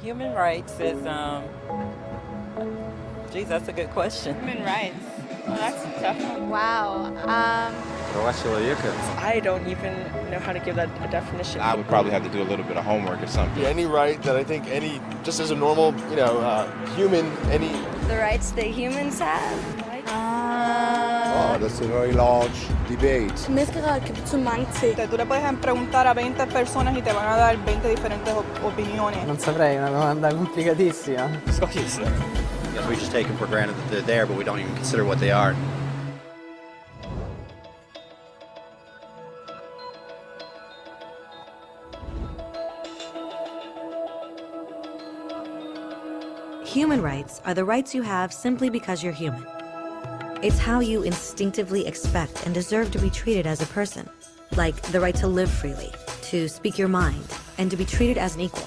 Human rights is, geez, that's a good question. Human rights. Well, that's a tough one. Wow. I don't even know how to give that a definition. I would probably have to do a little bit of homework or something. Any right that I think just as a normal, human, any... The rights that humans have? Oh, that's a very large debate. Mezclar que too mange ting. Tú le puedes preguntar a 20 personas y te van a dar 20 diferentes opiniones. Non saprei, una domanda complicatissima. Yes, we just take them for granted that they're there, but we don't even consider what they are. Human rights are the rights you have simply because you're human. It's how you instinctively expect and deserve to be treated as a person, like the right to live freely, to speak your mind, and to be treated as an equal.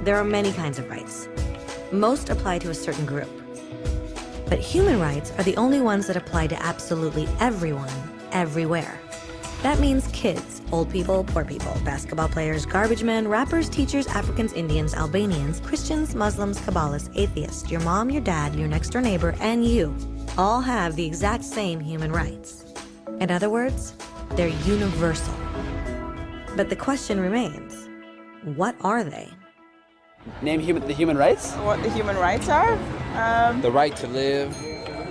There are many kinds of rights. Most apply to a certain group. But human rights are the only ones that apply to absolutely everyone, everywhere. That means kids, old people, poor people, basketball players, garbage men, rappers, teachers, Africans, Indians, Albanians, Christians, Muslims, Kabbalists, atheists, your mom, your dad, your next door neighbor, and you all have the exact same human rights. In other words, they're universal. But the question remains, what are they? Name the human rights? What the human rights are? The right to live.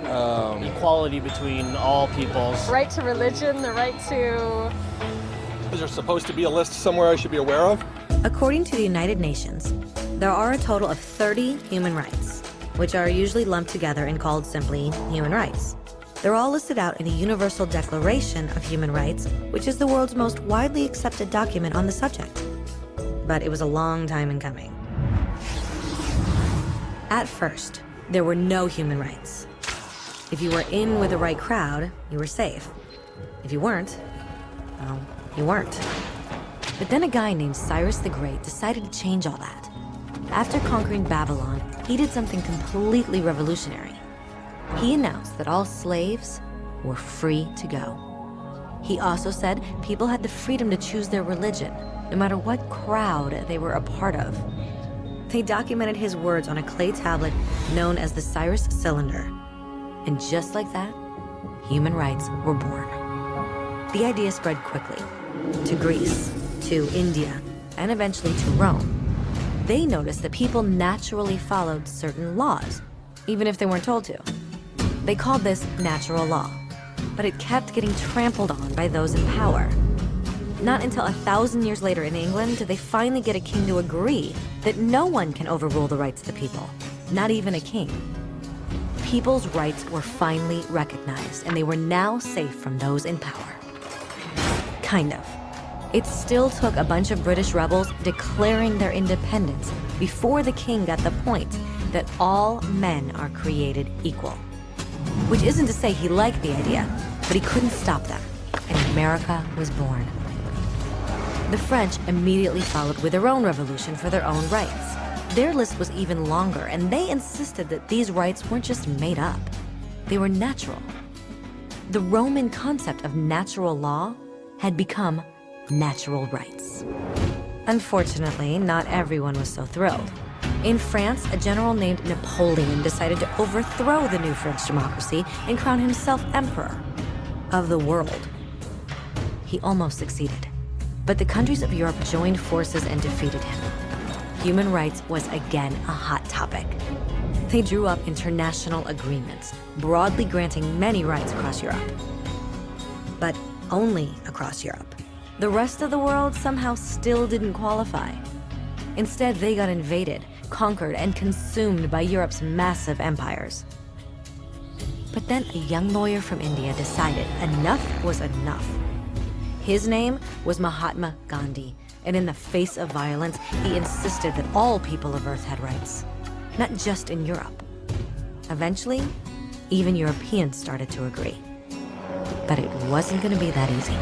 Equality between all peoples. Right to religion, the right to... Is there supposed to be a list somewhere I should be aware of? According to the United Nations, there are a total of 30 human rights, which are usually lumped together and called simply human rights. They're all listed out in the Universal Declaration of Human Rights, which is the world's most widely accepted document on the subject. But it was a long time in coming. At first, there were no human rights. If you were in with the right crowd, you were safe. If you weren't, well, you weren't. But then a guy named Cyrus the Great decided to change all that. After conquering Babylon, he did something completely revolutionary. He announced that all slaves were free to go. He also said people had the freedom to choose their religion, no matter what crowd they were a part of. They documented his words on a clay tablet known as the Cyrus Cylinder. And just like that, human rights were born. The idea spread quickly to Greece, to India, and eventually to Rome. They noticed that people naturally followed certain laws, even if they weren't told to. They called this natural law, but it kept getting trampled on by those in power. Not until 1,000 years later in England did they finally get a king to agree that no one can overrule the rights of the people, not even a king. People's rights were finally recognized, and they were now safe from those in power. Kind of. It still took a bunch of British rebels declaring their independence before the king got the point that all men are created equal. Which isn't to say he liked the idea, but he couldn't stop them, and America was born. The French immediately followed with their own revolution for their own rights. Their list was even longer, and they insisted that these rights weren't just made up. They were natural. The Roman concept of natural law had become natural rights. Unfortunately, not everyone was so thrilled. In France, a general named Napoleon decided to overthrow the new French democracy and crown himself emperor of the world. He almost succeeded, but the countries of Europe joined forces and defeated him. Human rights was again a hot topic. They drew up international agreements, broadly granting many rights across Europe. But only across Europe. The rest of the world somehow still didn't qualify. Instead, they got invaded, conquered, and consumed by Europe's massive empires. But then a young lawyer from India decided enough was enough. His name was Mahatma Gandhi. And in the face of violence, he insisted that all people of Earth had rights, not just in Europe. Eventually, even Europeans started to agree. But it wasn't going to be that easy.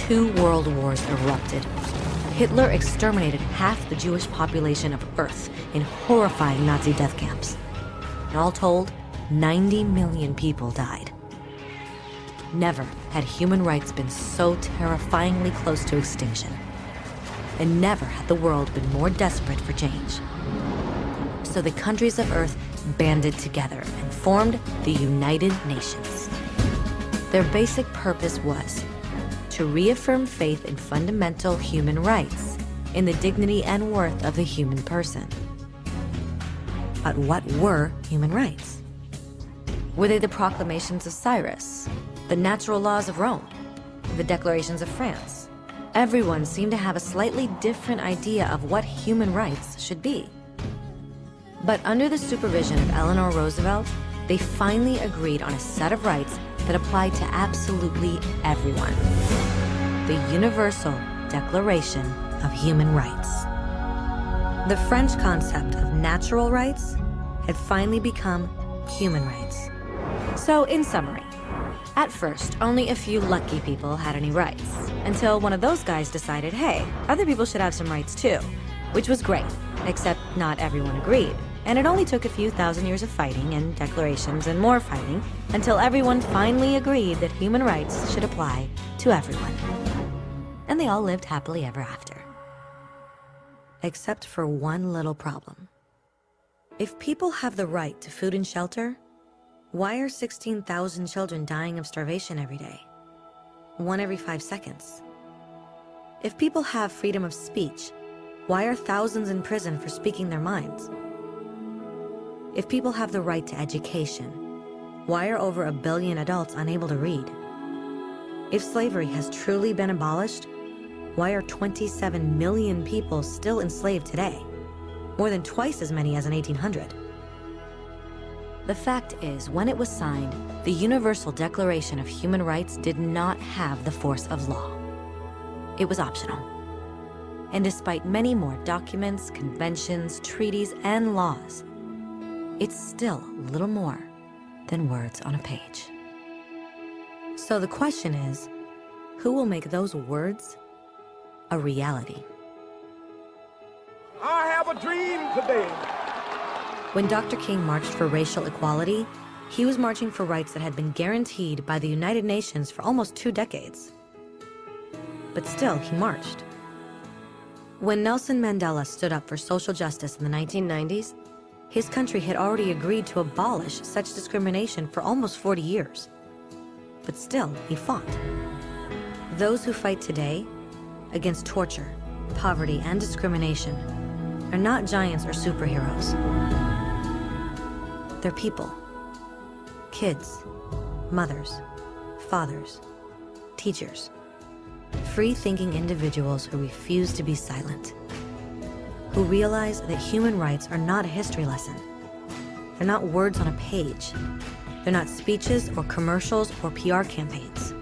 2 world wars erupted. Hitler exterminated half the Jewish population of Earth in horrifying Nazi death camps. And all told, 90 million people died. Never had human rights been so terrifyingly close to extinction. and never had the world been more desperate for change. So the countries of Earth banded together and formed the United Nations. Their basic purpose was to reaffirm faith in fundamental human rights, in the dignity and worth of the human person. But what were human rights? Were they the proclamations of Cyrus, the natural laws of Rome, the declarations of France? Everyone seemed to have a slightly different idea of what human rights should be. But under the supervision of Eleanor Roosevelt, they finally agreed on a set of rights that applied to absolutely everyone. The Universal Declaration of Human Rights. The French concept of natural rights had finally become human rights. So, in summary, at first, only a few lucky people had any rights, until one of those guys decided, hey, other people should have some rights too, which was great, except not everyone agreed. And it only took a few thousand years of fighting and declarations and more fighting until everyone finally agreed that human rights should apply to everyone. And they all lived happily ever after. Except for one little problem. If people have the right to food and shelter, why are 16,000 children dying of starvation every day? 1 every 5 seconds. If people have freedom of speech, why are thousands in prison for speaking their minds? If people have the right to education, why are over 1 billion adults unable to read? If slavery has truly been abolished, why are 27 million people still enslaved today? More than twice as many as in 1800. The fact is, when it was signed, the Universal Declaration of Human Rights did not have the force of law. It was optional. And despite many more documents, conventions, treaties, and laws, it's still little more than words on a page. So the question is, who will make those words a reality? I have a dream today. When Dr. King marched for racial equality, he was marching for rights that had been guaranteed by the United Nations for almost 2 decades. But still, he marched. When Nelson Mandela stood up for social justice in the 1990s, his country had already agreed to abolish such discrimination for almost 40 years. But still, he fought. Those who fight today against torture, poverty, and discrimination are not giants or superheroes. They're people. Kids, mothers, fathers, teachers. Free-thinking individuals who refuse to be silent. Who realize that human rights are not a history lesson. They're not words on a page. They're not speeches or commercials or PR campaigns.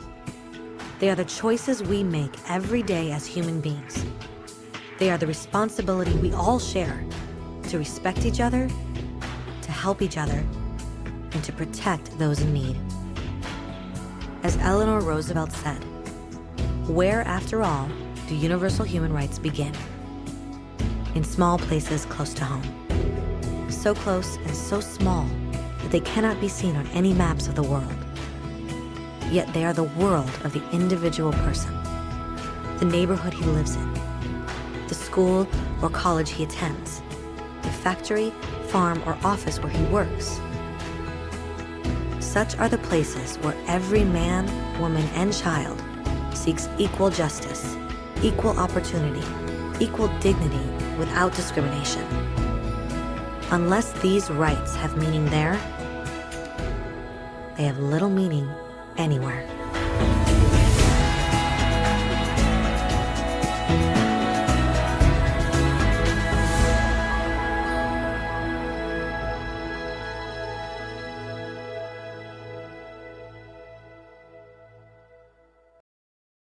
They are the choices we make every day as human beings. They are the responsibility we all share to respect each other, to help each other, and to protect those in need. As Eleanor Roosevelt said, where, after all, do universal human rights begin? In small places close to home. So close and so small that they cannot be seen on any maps of the world. Yet they are the world of the individual person, the neighborhood he lives in, the school or college he attends, the factory, farm, or office where he works. Such are the places where every man, woman, and child seeks equal justice, equal opportunity, equal dignity without discrimination. Unless these rights have meaning there, they have little meaning anywhere.